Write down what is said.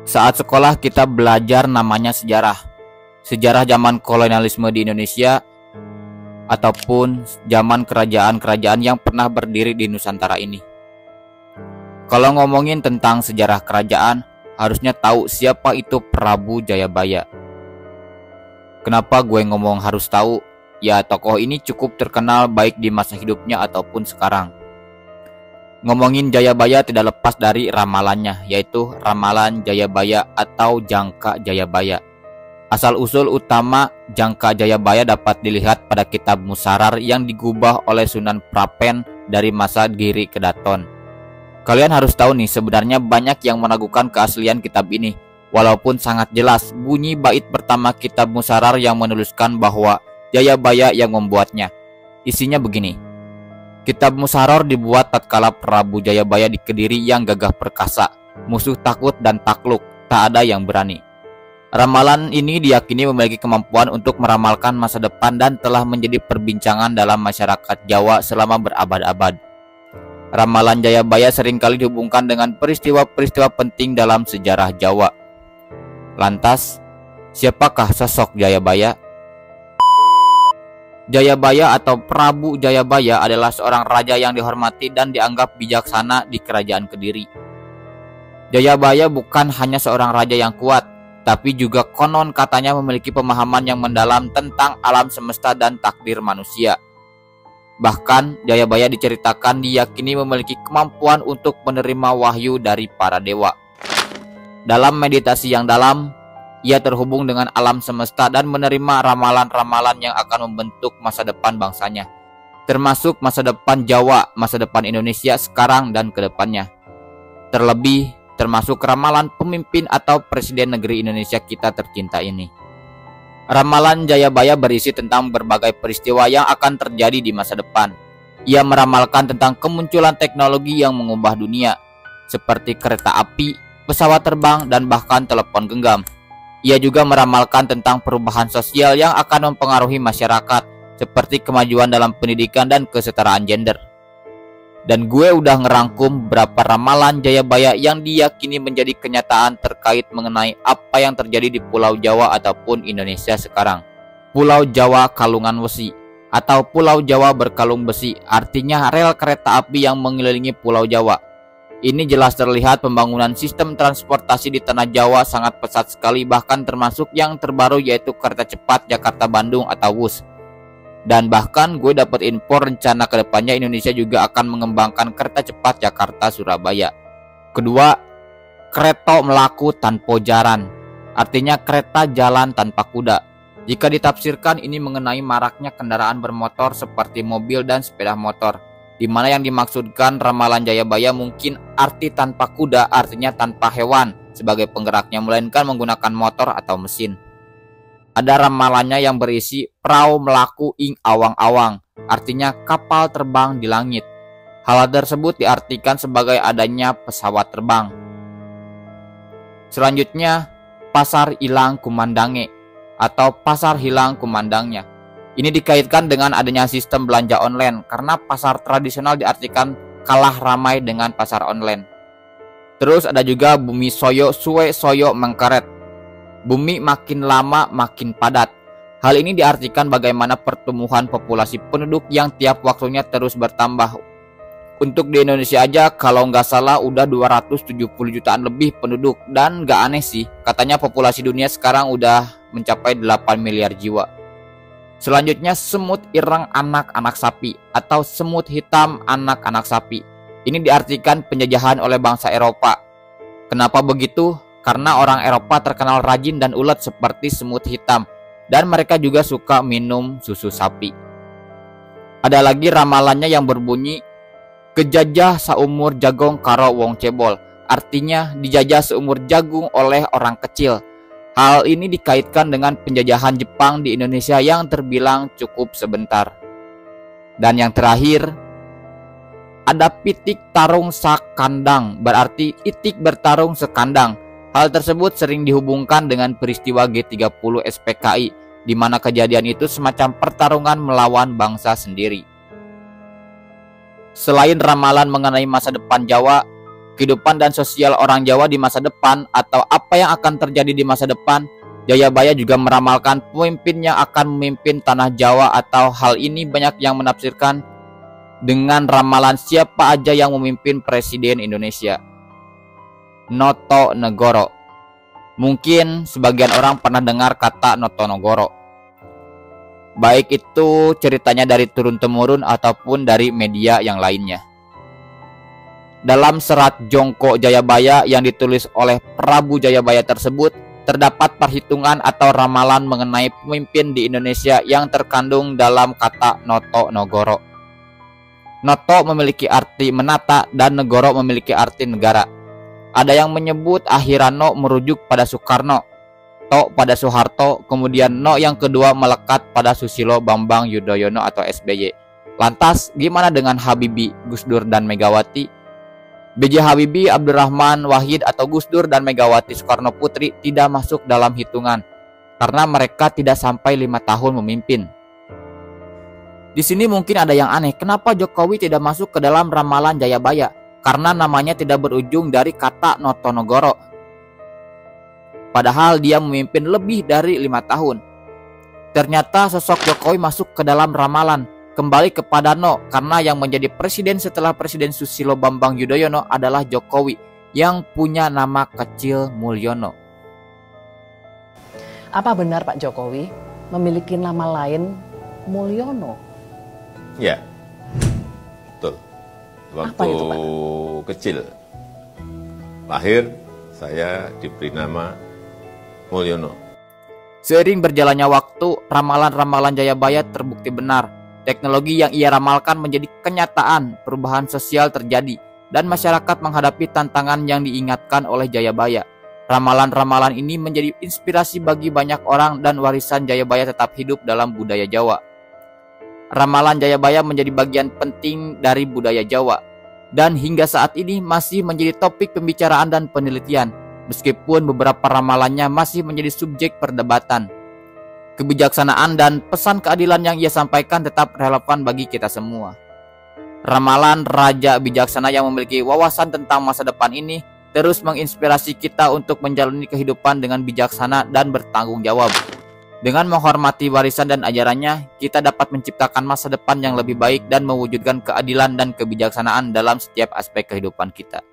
Saat sekolah kita belajar namanya sejarah. Sejarah zaman kolonialisme di Indonesia ataupun zaman kerajaan-kerajaan yang pernah berdiri di Nusantara ini. Kalau ngomongin tentang sejarah kerajaan, harusnya tahu siapa itu Prabu Jayabaya. Kenapa gue ngomong harus tahu? Ya, tokoh ini cukup terkenal baik di masa hidupnya ataupun sekarang. Ngomongin Jayabaya tidak lepas dari ramalannya, yaitu ramalan Jayabaya atau Jangka Jayabaya. Asal-usul utama Jangka Jayabaya dapat dilihat pada kitab Musarar yang digubah oleh Sunan Prapen dari masa Giri Kedaton. Kalian harus tahu nih, sebenarnya banyak yang meragukan keaslian kitab ini. Walaupun sangat jelas bunyi bait pertama kitab Musarar yang menuliskan bahwa Jayabaya yang membuatnya. Isinya begini. Kitab Musarar dibuat tatkala Prabu Jayabaya di Kediri yang gagah perkasa, musuh takut dan takluk, tak ada yang berani. Ramalan ini diyakini memiliki kemampuan untuk meramalkan masa depan dan telah menjadi perbincangan dalam masyarakat Jawa selama berabad-abad. Ramalan Jayabaya seringkali dihubungkan dengan peristiwa-peristiwa penting dalam sejarah Jawa. Lantas, siapakah sosok Jayabaya? Jayabaya atau Prabu Jayabaya adalah seorang raja yang dihormati dan dianggap bijaksana di kerajaan Kediri. Jayabaya bukan hanya seorang raja yang kuat, tapi juga konon katanya memiliki pemahaman yang mendalam tentang alam semesta dan takdir manusia. Bahkan Jayabaya diceritakan diyakini memiliki kemampuan untuk menerima wahyu dari para dewa. Dalam meditasi yang dalam, ia terhubung dengan alam semesta dan menerima ramalan-ramalan yang akan membentuk masa depan bangsanya, termasuk masa depan Jawa, masa depan Indonesia sekarang dan ke depannya. Terlebih, termasuk ramalan pemimpin atau presiden negeri Indonesia kita tercinta ini. Ramalan Jayabaya berisi tentang berbagai peristiwa yang akan terjadi di masa depan. Ia meramalkan tentang kemunculan teknologi yang mengubah dunia, seperti kereta api, pesawat terbang, dan bahkan telepon genggam. Ia juga meramalkan tentang perubahan sosial yang akan mempengaruhi masyarakat, seperti kemajuan dalam pendidikan dan kesetaraan gender. Dan gue udah ngerangkum beberapa ramalan Jayabaya yang diyakini menjadi kenyataan terkait mengenai apa yang terjadi di Pulau Jawa ataupun Indonesia sekarang. Pulau Jawa Kalungan Wesi atau Pulau Jawa berkalung besi, artinya rel kereta api yang mengelilingi Pulau Jawa. Ini jelas terlihat pembangunan sistem transportasi di tanah Jawa sangat pesat sekali, bahkan termasuk yang terbaru yaitu kereta cepat Jakarta-Bandung atau WUS. Dan bahkan gue dapat info rencana kedepannya Indonesia juga akan mengembangkan kereta cepat Jakarta-Surabaya. Kedua, kereta melaku tanpa jaran, artinya kereta jalan tanpa kuda. Jika ditafsirkan ini mengenai maraknya kendaraan bermotor seperti mobil dan sepeda motor, di mana yang dimaksudkan ramalan Jayabaya mungkin arti tanpa kuda artinya tanpa hewan sebagai penggeraknya, melainkan menggunakan motor atau mesin. Ada ramalannya yang berisi prau melaku ing awang-awang, artinya kapal terbang di langit. Hal tersebut diartikan sebagai adanya pesawat terbang. Selanjutnya, pasar hilang kumandange atau pasar hilang kumandangnya. Ini dikaitkan dengan adanya sistem belanja online, karena pasar tradisional diartikan kalah ramai dengan pasar online. Terus ada juga bumi soyo suwe soyo mengkaret. Bumi makin lama makin padat. Hal ini diartikan bagaimana pertumbuhan populasi penduduk yang tiap waktunya terus bertambah. Untuk di Indonesia aja kalau nggak salah udah 270 jutaan lebih penduduk. Dan nggak aneh sih, katanya populasi dunia sekarang udah mencapai 8 miliar jiwa. Selanjutnya, semut ireng anak-anak sapi atau semut hitam anak-anak sapi. Ini diartikan penjajahan oleh bangsa Eropa. Kenapa begitu? Karena orang Eropa terkenal rajin dan ulet seperti semut hitam, dan mereka juga suka minum susu sapi. Ada lagi ramalannya yang berbunyi kejajah saumur jagong karo wong cebol, artinya dijajah seumur jagung oleh orang kecil. Hal ini dikaitkan dengan penjajahan Jepang di Indonesia yang terbilang cukup sebentar. Dan yang terakhir, ada pitik tarung sakandang, berarti itik bertarung sekandang. Hal tersebut sering dihubungkan dengan peristiwa G30 SPKI, di mana kejadian itu semacam pertarungan melawan bangsa sendiri. Selain ramalan mengenai masa depan Jawa, kehidupan dan sosial orang Jawa di masa depan atau apa yang akan terjadi di masa depan, Jayabaya juga meramalkan pemimpin yang akan memimpin tanah Jawa, atau hal ini banyak yang menafsirkan dengan ramalan siapa aja yang memimpin Presiden Indonesia. Noto Negoro. Mungkin sebagian orang pernah dengar kata Noto Negoro. Baik itu ceritanya dari turun-temurun ataupun dari media yang lainnya. Dalam serat Jongko Jayabaya yang ditulis oleh Prabu Jayabaya tersebut, terdapat perhitungan atau ramalan mengenai pemimpin di Indonesia yang terkandung dalam kata Noto Negoro. Noto memiliki arti menata dan Negoro memiliki arti negara. Ada yang menyebut akhiran No merujuk pada Soekarno, To pada Soeharto, kemudian No yang kedua melekat pada Susilo Bambang Yudhoyono atau SBY. Lantas gimana dengan Habibie, Gus Dur dan Megawati? B.J. Habibie, Abdurrahman Wahid atau Gus Dur dan Megawati Soekarno Putri tidak masuk dalam hitungan karena mereka tidak sampai 5 tahun memimpin. Di sini mungkin ada yang aneh, kenapa Jokowi tidak masuk ke dalam ramalan Jayabaya? Karena namanya tidak berujung dari kata Noto Negoro. Padahal dia memimpin lebih dari 5 tahun. Ternyata sosok Jokowi masuk ke dalam ramalan. Kembali kepada No, karena yang menjadi presiden setelah Presiden Susilo Bambang Yudhoyono adalah Jokowi yang punya nama kecil Mulyono. Apa benar Pak Jokowi memiliki nama lain Mulyono? Ya, betul. Waktu kecil, lahir, saya diberi nama Mulyono. Seiring berjalannya waktu, ramalan-ramalan Jayabaya terbukti benar. Teknologi yang ia ramalkan menjadi kenyataan, perubahan sosial terjadi, dan masyarakat menghadapi tantangan yang diingatkan oleh Jayabaya. Ramalan-ramalan ini menjadi inspirasi bagi banyak orang dan warisan Jayabaya tetap hidup dalam budaya Jawa. Ramalan Jayabaya menjadi bagian penting dari budaya Jawa, dan hingga saat ini masih menjadi topik pembicaraan dan penelitian, meskipun beberapa ramalannya masih menjadi subjek perdebatan. Kebijaksanaan dan pesan keadilan yang ia sampaikan tetap relevan bagi kita semua. Ramalan Raja Bijaksana yang memiliki wawasan tentang masa depan ini terus menginspirasi kita untuk menjalani kehidupan dengan bijaksana dan bertanggung jawab. Dengan menghormati warisan dan ajarannya, kita dapat menciptakan masa depan yang lebih baik dan mewujudkan keadilan dan kebijaksanaan dalam setiap aspek kehidupan kita.